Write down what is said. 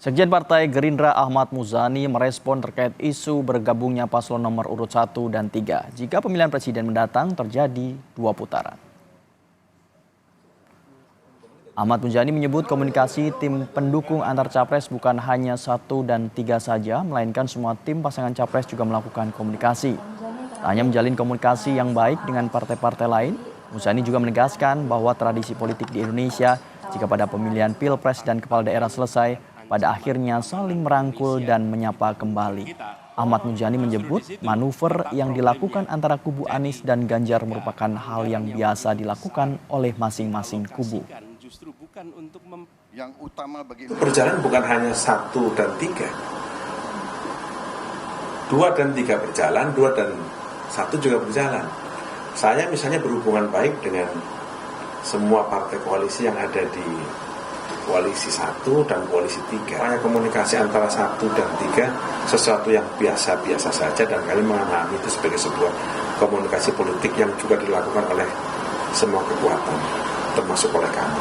Sekjen Partai Gerindra Ahmad Muzani merespon terkait isu bergabungnya paslon nomor urut 1 dan 3 jika pemilihan presiden mendatang terjadi 2 putaran. Ahmad Muzani menyebut komunikasi tim pendukung antar capres bukan hanya 1 dan 3 saja, melainkan semua tim pasangan capres juga melakukan komunikasi. Tak hanya menjalin komunikasi yang baik dengan partai-partai lain, Muzani juga menegaskan bahwa tradisi politik di Indonesia jika pada pemilihan pilpres dan kepala daerah selesai, pada akhirnya saling merangkul dan menyapa kembali. Ahmad Muzani menyebut manuver yang dilakukan antara kubu Anies dan Ganjar merupakan hal yang biasa dilakukan oleh masing-masing kubu. Yang utama bagi berjalan bukan hanya 1 dan 3. 2 dan 3 berjalan, 2 dan 1 juga berjalan. Saya misalnya berhubungan baik dengan semua partai koalisi yang ada di koalisi 1 dan koalisi 3. Hanya komunikasi antara 1 dan 3 sesuatu yang biasa-biasa saja, dan kami mengamati itu sebagai sebuah komunikasi politik yang juga dilakukan oleh semua kekuatan, termasuk oleh kami.